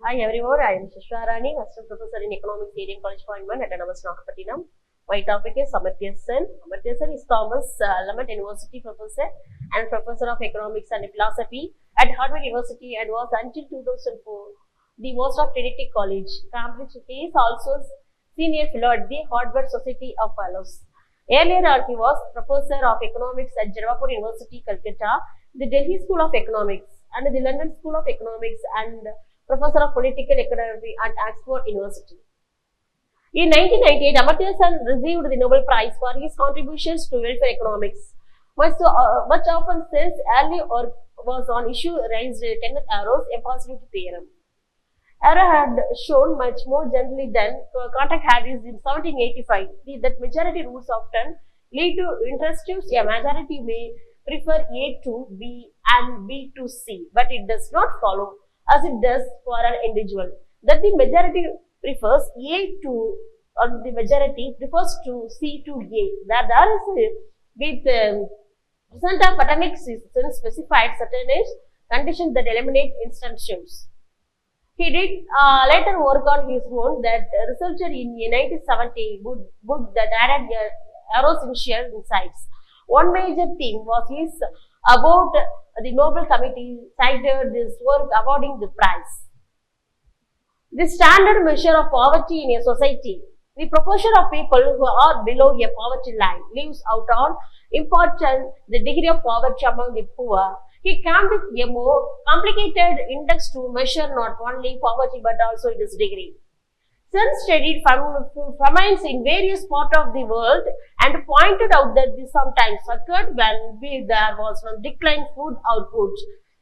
Hi everyone, I am A.D.M.COLLEGE, Assistant Professor in Economics, A.D.M. College Appointment at NAGAPATTINam. My topic is Amartyasen. Amartyasen is Thomas Lamont University Professor and Professor of Economics and Philosophy at Harvard University and was until 2004 the host of Trinity College, Cambridge. He is also Senior Fellow at the Harvard Society of Fellows. Earlier he was Professor of Economics at Jawaharlal University, Calcutta, the Delhi School of Economics and the London School of Economics and Professor of Political Economy at Oxford University. In 1998, Amartyasen received the Nobel Prize for his contributions to welfare economics. Much often since early work was on issue raised 10th Arrow's impossibility theorem. Arrow had shown much more generally than contact had is in 1785 that majority rules often lead to interest. A majority may prefer A to B and B to C, but it does not follow, as it does for an individual, that the majority prefers A to, or the majority prefers to C to A. That there is with result of atomic system specified certain conditions that eliminate instantiates. He did later work on his own that resulted in a 1970 book that added Arrow's initial insights. One major theme was his about the Nobel Committee cited this work awarding the prize. The standard measure of poverty in a society, the proportion of people who are below a poverty line, leaves out on important the degree of poverty among the poor. He came with a more complicated index to measure not only poverty but also its degree. Sun studied famines in various parts of the world and pointed out that this sometimes occurred when there was some declined food output.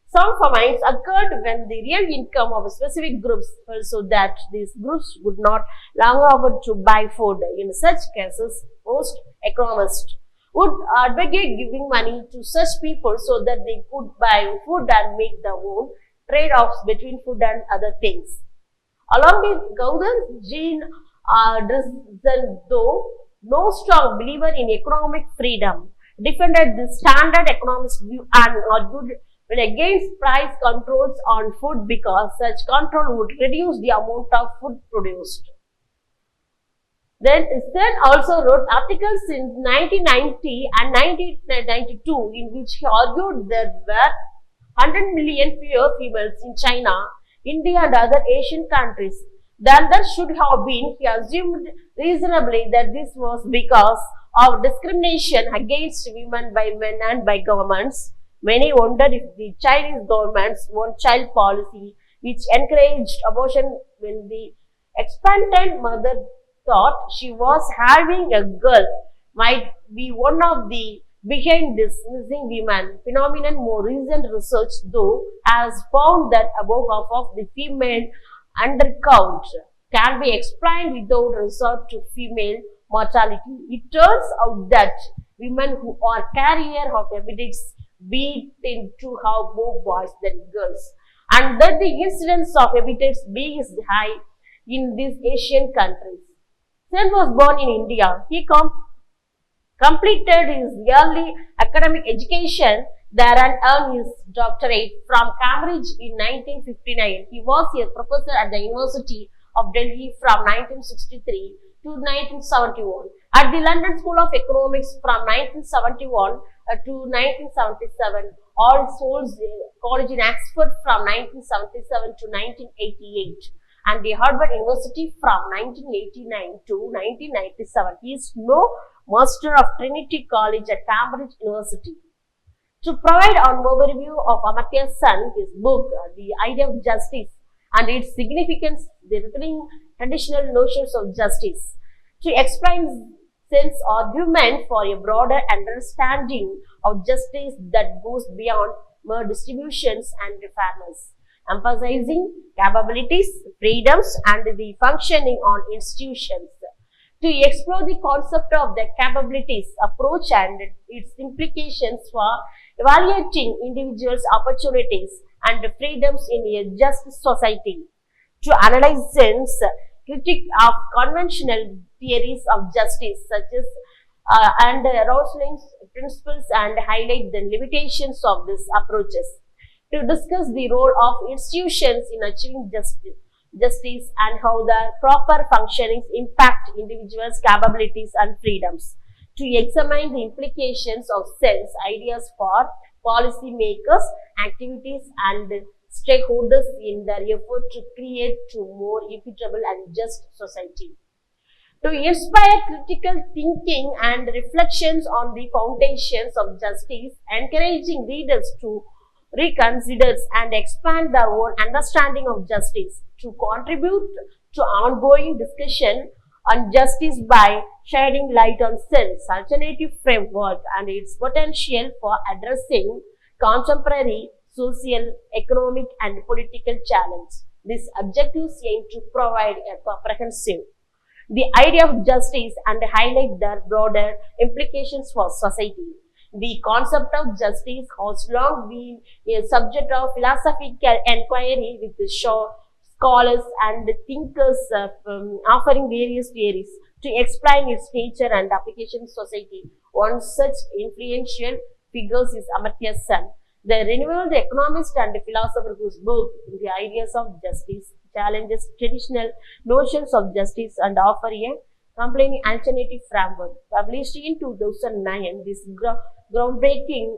Some famines occurred when the real income of specific groups fell so that these groups would not longer afford to buy food. In such cases, most economists would advocate giving money to such people so that they could buy food and make their own trade-offs between food and other things. Along with Gauden's Jean Dresden, though no strong believer in economic freedom, defended the standard economist view and argued against price controls on food because such control would reduce the amount of food produced. Then Stern also wrote articles in 1990 and 1992 in which he argued there were 100 million fewer females in China, India and other Asian countries than there should have been. He assumed reasonably that this was because of discrimination against women by men and by governments. Many wondered if the Chinese government's one-child policy, which encouraged abortion when the expectant mother thought she was having a girl, might be one of the behind this missing women phenomenon. More recent research, though, has found that above half of the female undercount can be explained without resort to female mortality. It turns out that women who are carriers of hepatitis B tend to have more boys than girls, and that the incidence of hepatitis B is high in these Asian countries. Sen was born in India. He completed his early academic education there and earned his doctorate from Cambridge in 1959. He was a professor at the University of Delhi from 1963 to 1971, at the London School of Economics from 1971 to 1977, All Souls College in Oxford from 1977 to 1988, and the Harvard University from 1989 to 1997. He is no Master of Trinity College at Cambridge University. To provide an overview of Amartyasen, his book, The Idea of Justice and its Significance, the recurring traditional notions of justice, to explain Sen's argument for a broader understanding of justice that goes beyond mere distributions and fairness, emphasizing capabilities, freedoms, and the functioning on institutions. To explore the concept of the capabilities approach and its implications for evaluating individuals' opportunities and freedoms in a just society. To analyze Sen's critique of conventional theories of justice such as and Rosling's principles and highlight the limitations of these approaches. To discuss the role of institutions in achieving justice, justice, and how the proper functionings impact individuals' capabilities and freedoms. To examine the implications of sense ideas for policymakers, activities, and stakeholders in their effort to create a more equitable and just society. To inspire critical thinking and reflections on the foundations of justice, encouraging readers to reconsider and expand their own understanding of justice, to contribute to ongoing discussion on justice by shedding light on sense, alternative framework, and its potential for addressing contemporary social, economic, and political challenges. These objectives aim to provide a comprehensive the idea of justice and highlight their broader implications for society. The concept of justice has long been a subject of philosophical inquiry with scholars and thinkers offering various theories to explain its nature and application in society. One such influential figure is Amartyasen, the renowned economist and philosopher whose book, The Ideas of Justice, challenges traditional notions of justice and offer a compelling alternative framework. Published in 2009, this groundbreaking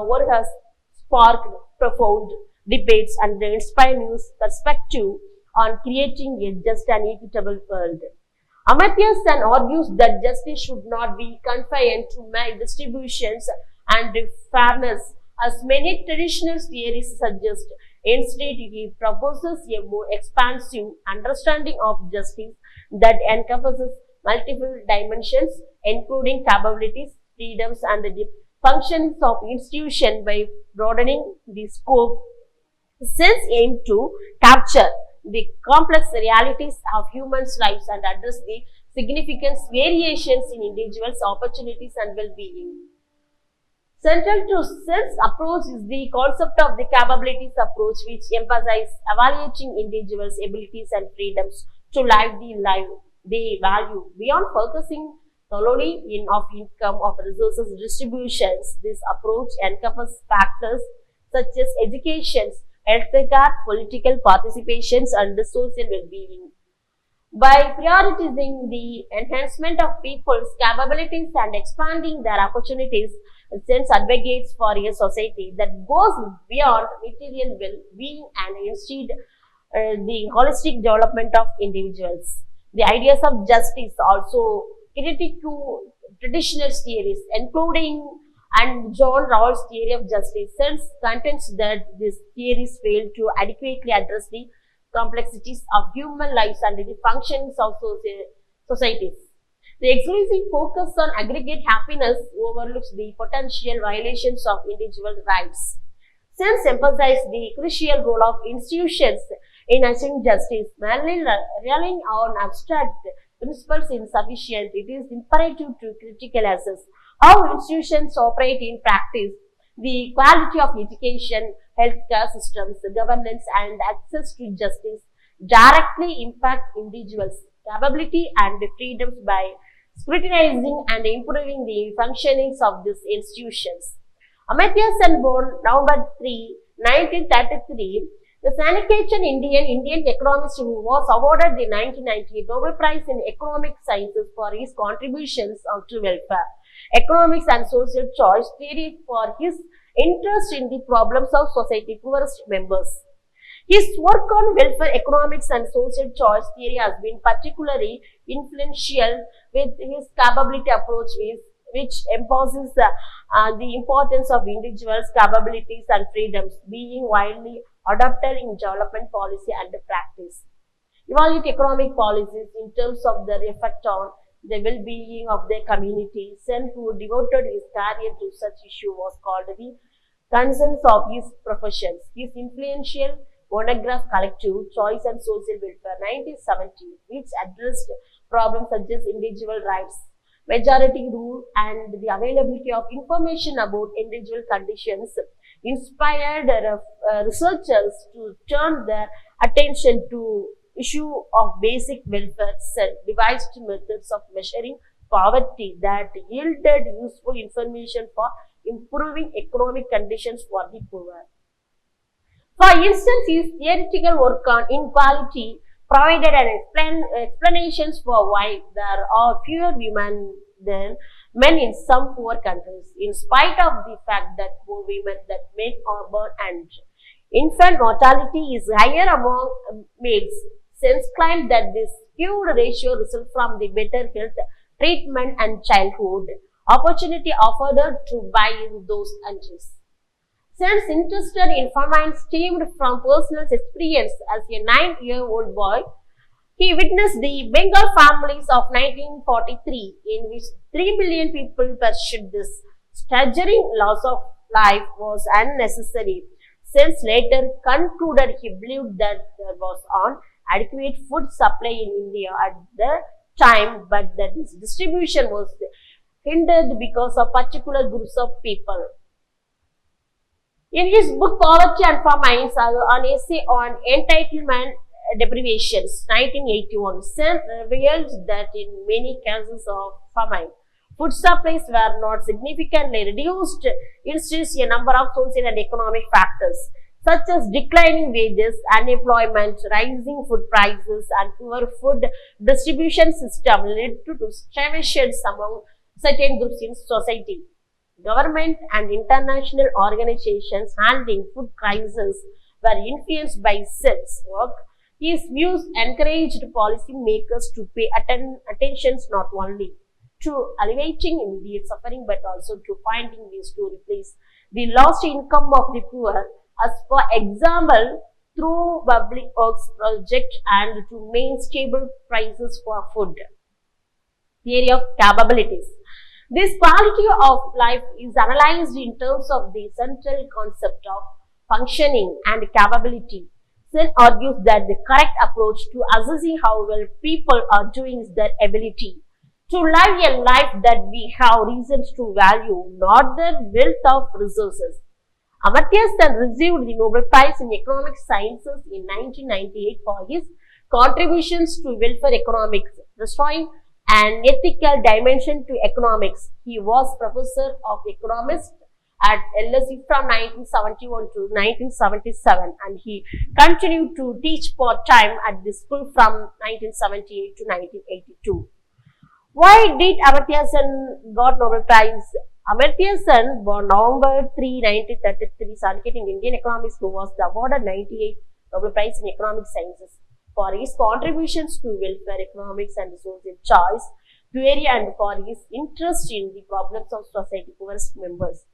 work has sparked profound debates and inspired new perspective on creating a just and equitable world. Amartya Sen argues that justice should not be confined to mere distributions and fairness, as many traditional theories suggest. Instead, he proposes a more expansive understanding of justice that encompasses multiple dimensions, including capabilities, freedoms, and the functions of institutions by broadening the scope. Since aim to capture the complex realities of humans' lives and address the significant variations in individuals' opportunities and well-being. Central to sense approach is the concept of the capabilities approach, which emphasizes evaluating individuals' abilities and freedoms to live the life they value. Beyond focusing solely in of income of resources distributions, this approach encompasses factors such as education, healthcare, political participations, and the social well-being. By prioritizing the enhancement of people's capabilities and expanding their opportunities, Sense advocates for a society that goes beyond material well-being and instead the holistic development of individuals. The ideas of justice also critique to traditional theories, including and John Rawls' theory of justice. Sense contends that these theories fail to adequately address the complexities of human lives and the functions of societies. The exclusive focus on aggregate happiness overlooks the potential violations of individual rights. Sense emphasizes the crucial role of institutions in achieving justice. Merely relying on abstract principles is insufficient. It is imperative to critically assess how institutions operate in practice. The quality of education, healthcare systems, governance, and access to justice directly impact individuals' capability and freedoms by scrutinizing and improving the functionings of these institutions. Amartya Sen, born November 3, 1933, the Sanikachan Indian economist who was awarded the 1990 Nobel Prize in Economic Sciences for his contributions to welfare, economics and social choice theory for his interest in the problems of society poorest members. His work on welfare economics and social choice theory has been particularly influential with his capability approach, which emphasizes the importance of individuals' capabilities and freedoms being widely adopted in development policy and practice. Evaluate economic policies in terms of their effect on the well-being of their community. Sen, who devoted his career to such issue, was called the concerns of his professions. His influential monograph collective Choice and Social Welfare 1970, which addressed problems such as individual rights, majority rule, and the availability of information about individual conditions, inspired researchers to turn their attention to issue of basic welfare. Sen devised methods of measuring poverty that yielded useful information for improving economic conditions for the poor. For instance, his theoretical work on inequality provided an explanations for why there are fewer women than men in some poor countries, in spite of the fact that more women than men are born and infant mortality is higher among males. Since claimed that this skewed ratio results from the better health treatment and childhood opportunity offered to by in those countries. Since interested in famine stemmed from personal experience as a 9-year-old boy, he witnessed the Bengal families of 1943 in which 3 million people perished. This staggering loss of life was unnecessary, since later concluded he believed that there was an adequate food supply in India at the time, but that its distribution was hindered because of particular groups of people. In his book Poverty and Famine, an essay on entitlement deprivations, 1981, Sen reveals that in many cases of famine, food supplies were not significantly reduced. Instead, a number of social and economic factors, such as declining wages, unemployment, rising food prices, and poor food distribution system led to starvation among certain groups in society. Government and international organizations handling food crises were influenced by Sen's work. His views encouraged policymakers to pay attention not only to alleviating immediate suffering but also to finding ways to replace the lost income of the poor, as for example through public works projects and to maintain stable prices for food. Theory of capabilities. This quality of life is analyzed in terms of the central concept of functioning and capability. Sen argues that the correct approach to assessing how well people are doing is their ability to live a life that we have reasons to value, not the wealth of resources. Amartyasen received the Nobel Prize in Economic Sciences in 1998 for his contributions to welfare economics, restoring an ethical dimension to economics. He was professor of economics at LSE from 1971 to 1977 and he continued to teach part-time at the school from 1978 to 1982. Why did Amartyasen got Nobel Prize? Amartyasen, born November 3, 1933, certificate in Indian economics, who was awarded 98 Nobel Prize in Economic Sciences for his contributions to welfare economics and social choice theory and for his interest in the problems of society poorest members.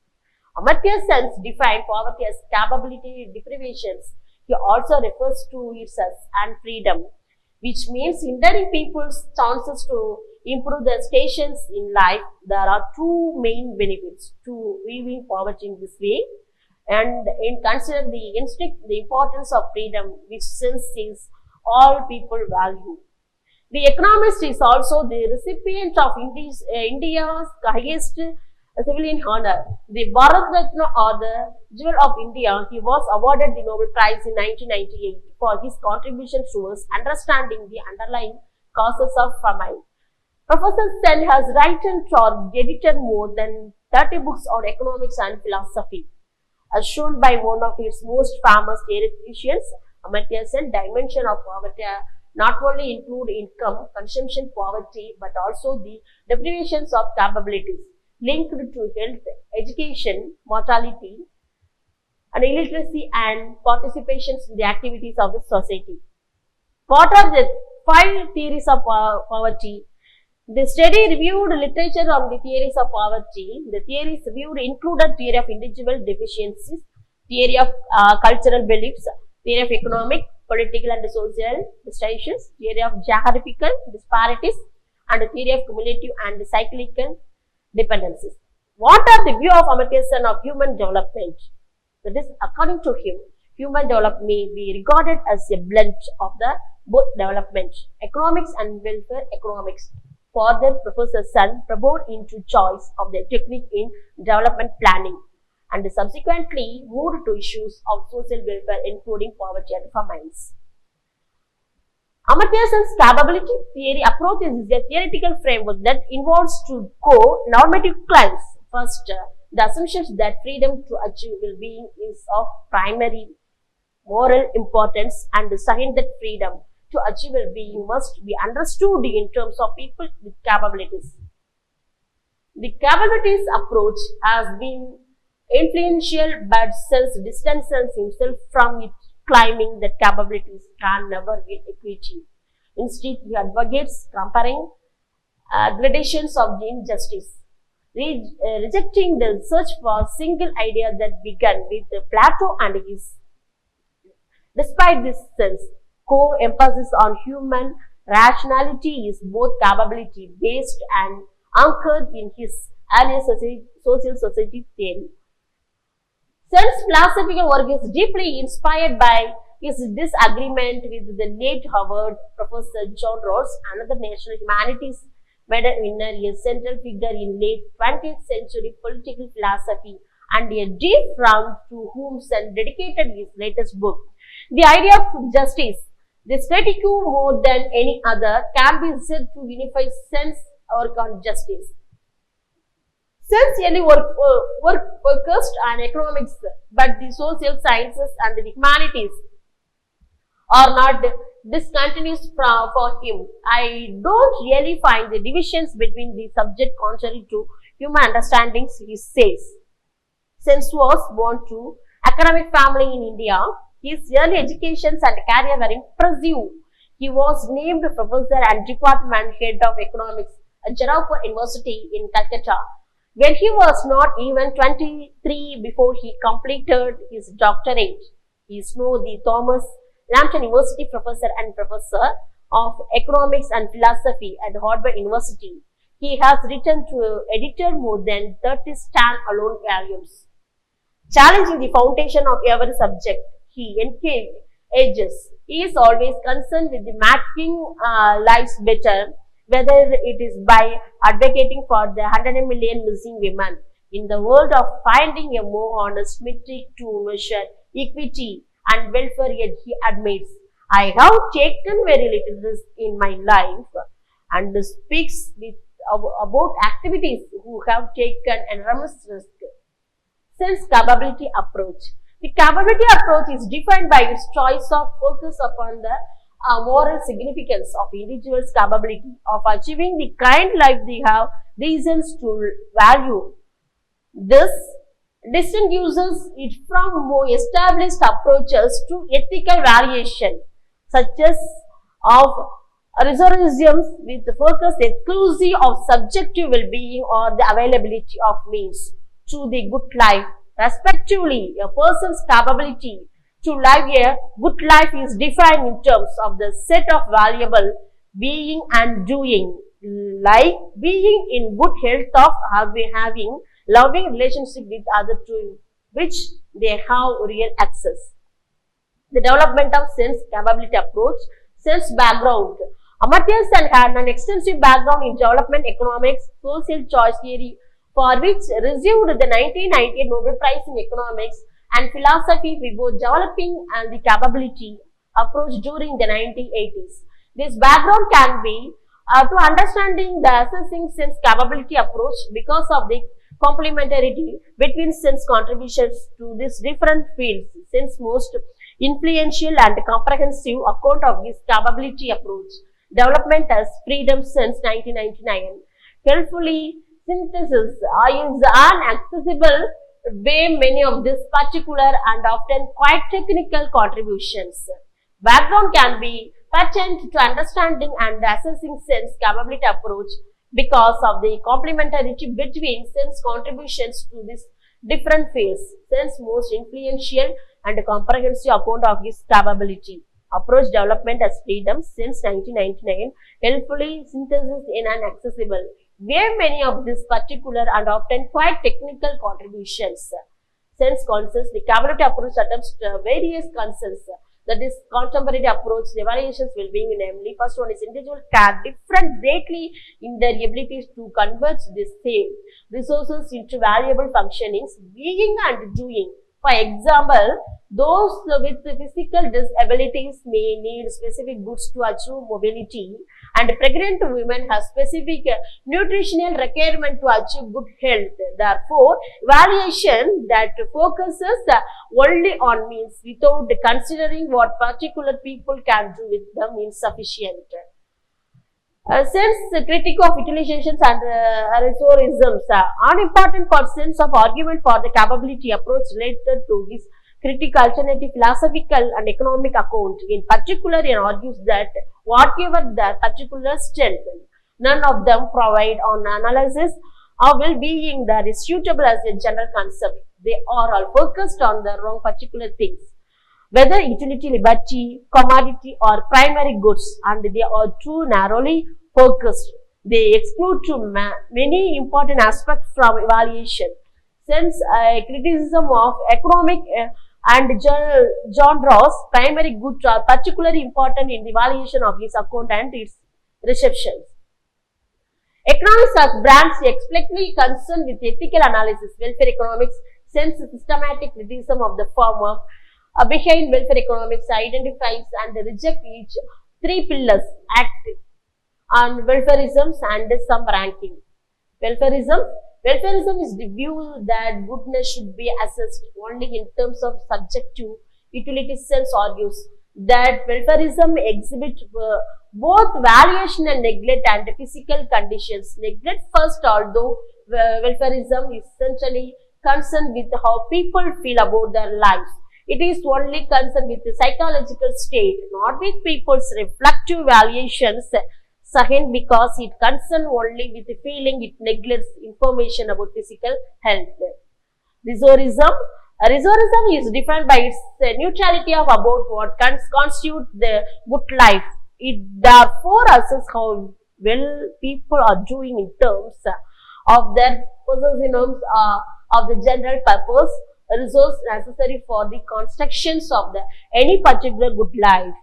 Amartya defined poverty as capability deprivations. He also refers to it as unfreedom, which means hindering people's chances to improve their stations in life. There are two main benefits to viewing poverty in this way, and in consider the importance of freedom, which since is all people value. The economist is also the recipient of India's highest civilian honor, the Bharat Ratna or the Jewel of India. He was awarded the Nobel Prize in 1998 for his contributions towards understanding the underlying causes of famine. Professor Sen has written or edited more than 30 books on economics and philosophy. As shown by one of its most famous theoreticians, Amartyasen, dimension of poverty not only include income, consumption poverty, but also the deprivations of capabilities linked to health, education, mortality, and illiteracy and participations in the activities of the society. What are the 5 theories of poverty? The study reviewed literature on the theories of poverty. The theories reviewed included theory of individual deficiencies, theory of cultural beliefs, theory of economic, political and social distinctions, theory of geographical disparities, and theory of cumulative and cyclical dependencies. What are the view of Amartyasen of human development? That is, according to him, human development may be regarded as a blend of the both development, economics and welfare economics. Further, Professor Sen probed into choice of the technique in development planning and subsequently moved to issues of social welfare including poverty and famines. Amartyasen's capability theory approach is a theoretical framework that involves two normative claims. First, the assumption that freedom to achieve well-being is of primary moral importance, and second, that freedom to achieve well-being must be understood in terms of people with capabilities. The capabilities approach has been influential but self-distances himself from it, claiming that capabilities can never be equity. Instead, he advocates comparing gradations of the injustice, rejecting the search for a single idea that began with Plato and his. Despite this sense, core emphasis on human rationality is both capability based and anchored in his earlier social society theory. Sen's philosophical work is deeply inspired by his disagreement with the late Harvard professor John Rawls, another National Humanities Medal winner, a central figure in late 20th century political philosophy, and a dear friend to whom Sen dedicated his latest book. The idea of justice, the static more than any other, can be said to unify Sen's work on justice. Sen's early work focused on economics, but the social sciences and the humanities are not discontinuous for him. I don't really find the divisions between the subject contrary to human understandings, he says. Sen's was born to academic family in India. His early education and career were impressive. He was named professor and department head of economics at Jaipur University in Calcutta when he was not even 23 before he completed his doctorate. He is now the Thomas Lambton University professor and professor of economics and philosophy at Harvard University. He has written to editor more than 30 stand-alone volumes. Challenging the foundation of every subject he engages, he is always concerned with the making lives better, whether it is by advocating for the 100 million missing women in the world of finding a more honest metric to measure equity and welfare, yet he admits, I have taken very little risk in my life, and speaks about activities who have taken enormous risk. Sen's capability approach. The capability approach is defined by its choice of focus upon the moral significance of individuals' capability of achieving the kind life they have reasons to value. This distinguishes it from more established approaches to ethical variation, such as of reservisms with focus exclusive of subjective well-being or the availability of means to the good life. Respectively, a person's capability to live a good life is defined in terms of the set of valuable being and doing, like being in good health of having loving relationship with others to which they have real access. The development of Sen's capability approach. Sen's background. Amartyasen had an extensive background in development economics, social choice theory, for which received the 1998 Nobel Prize in Economics and Philosophy before developing the capability approach during the 1980s. This background can be to understanding the assessing Sen's capability approach because of the complementarity between Sen's contributions to these different fields. Sen's most influential and comprehensive account of his capability approach development as Freedom since 1999 helpfully synthesis is inaccessible way many of these particular and often quite technical contributions. Background can be pertinent to understanding and assessing Sen's capability approach because of the complementarity between Sen's contributions to these different fields. Sen's most influential and comprehensive account of his capability approach development as Freedom since 1999 helpfully synthesis in an accessible where many of these particular and often quite technical contributions. Sen's concerns the capability approach attempts various concerns. That is contemporary approach, the evaluations will be namely first one is individual can different greatly in their abilities to convert the same resources into valuable functionings, being and doing. For example, those with physical disabilities may need specific goods to achieve mobility, and pregnant women have specific nutritional requirement to achieve good health. Therefore, evaluation that focuses only on means without considering what particular people can do with them is insufficient. Sense critique of utilizations and resourcisms. An important sense of argument for the capability approach related to his critique alternative philosophical and economic account. In particular, it argues that whatever their particular strength, none of them provide on analysis of well-being that is suitable as a general concept. They are all focused on the wrong particular things, whether utility, liberty, commodity or primary goods, and they are too narrowly focused. They exclude too many important aspects from evaluation. Since criticism of economic and genres, primary goods are particularly important in the evaluation of his account and its receptions. Economics as branch explicitly concerned with ethical analysis. Welfare economics sends systematic criticism of the form of behind welfare economics identifies and rejects each three pillars: act on welfareisms and some ranking. Welfareism is the view that goodness should be assessed only in terms of subjective utility. Sense argues that welfareism exhibits both valuation and neglect and physical conditions. Neglect first, although welfareism is essentially concerned with how people feel about their lives. It is only concerned with the psychological state, not with people's reflective valuations. Second, because it concerns only with the feeling, it neglects information about physical health. Resourcism is defined by its neutrality of about what constitutes the good life. It therefore assesses how well people are doing in terms of their possessions of the general purpose resource necessary for the constructions of any particular good life.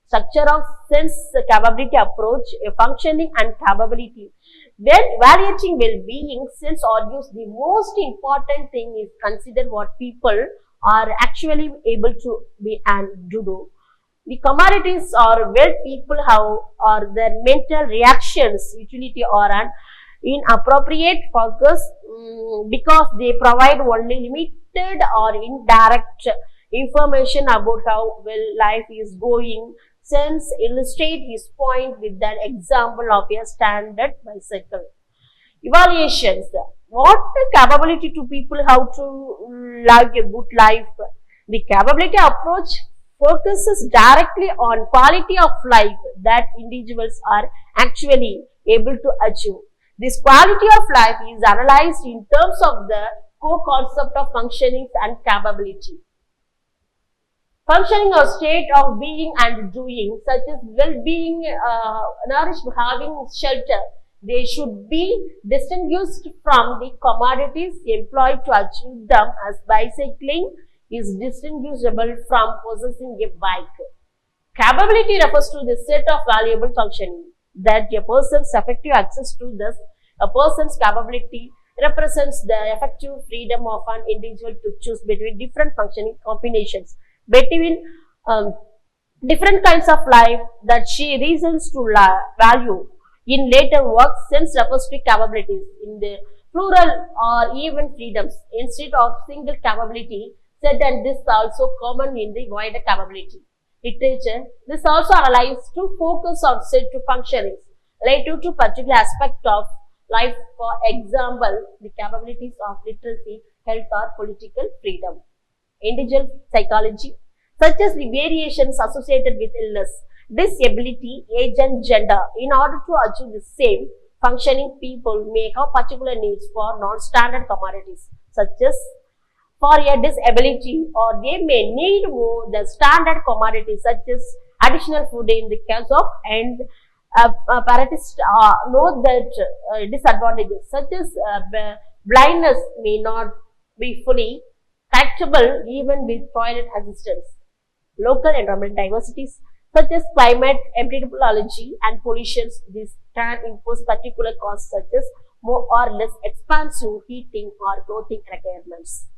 Structure of sense capability approach, a functioning and capability. When evaluating well-being, sense argues the most important thing is consider what people are actually able to be and do. The commodities or well people have or their mental reactions, utility or an inappropriate focus because they provide only limited or indirect information about how well life is going. Sense illustrate his point with an example of a standard bicycle. Evaluations. What capability do people have to live a good life? The capability approach focuses directly on quality of life that individuals are actually able to achieve. This quality of life is analyzed in terms of the core concept of functioning and capability. Functioning or state of being and doing, such as well-being, nourished, having shelter, they should be distinguished from the commodities employed to achieve them, as bicycling is distinguishable from possessing a bike. Capability refers to the set of valuable functioning that a person's effective access to. Thus, a person's capability represents the effective freedom of an individual to choose between different functioning combinations, between different kinds of life that she reasons to value. In later works, sense refers to capabilities in the plural or even freedoms instead of single capability said, and this is also common in the wider capability literature. This also allows to focus on set to functionings related to particular aspect of life. For example, the capabilities of literacy, health or political freedom. Individual psychology, such as the variations associated with illness, disability, age and gender. In order to achieve the same functioning, people may have particular needs for non-standard commodities, such as for a disability, or they may need more the standard commodities, such as additional food in the case of and paratists know that disadvantages such as blindness may not be fully tractable even with toilet assistance. Local environmental diversities such as climate, epidemiology and pollution, this can impose particular costs such as more or less expansive heating or clothing requirements.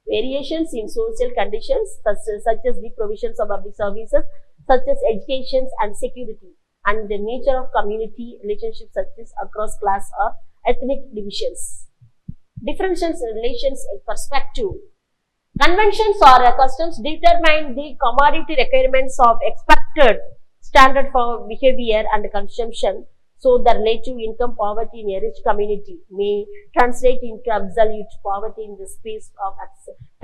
Variations in social conditions such as the provisions of public services, such as education and security, and the nature of community relationships such as across class or ethnic divisions. Differences in relations in perspective. Conventions or customs determine the commodity requirements of expected standard for behavior and consumption, so the relative income poverty in a rich community may translate into absolute poverty in the space of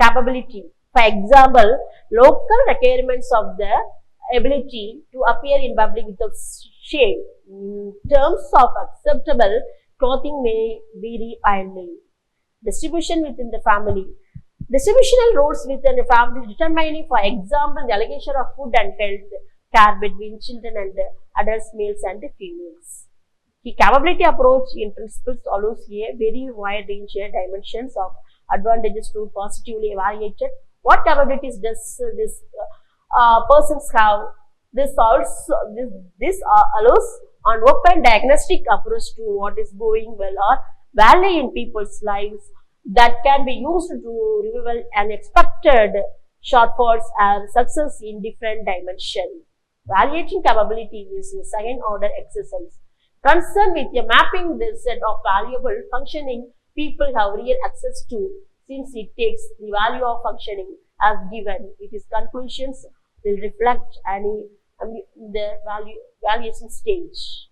capability. For example, local requirements of the ability to appear in public without shame in terms of acceptable clothing may vary widely. Distribution within the family. Distributional roles within a family determining, for example, the allocation of food and health care between children and adults, males and females. The capability approach in principles allows a very wide range of dimensions of advantages to positively evaluate what capabilities does this persons have. This allows an open diagnostic approach to what is going well or badly in people's lives that can be used to reveal unexpected shortfalls and success in different dimensions. Evaluating capability is a second order exercise concerned with mapping this set of valuable functioning people have real access to, since it takes the value of functioning as given. Its conclusions will reflect the valuation stage.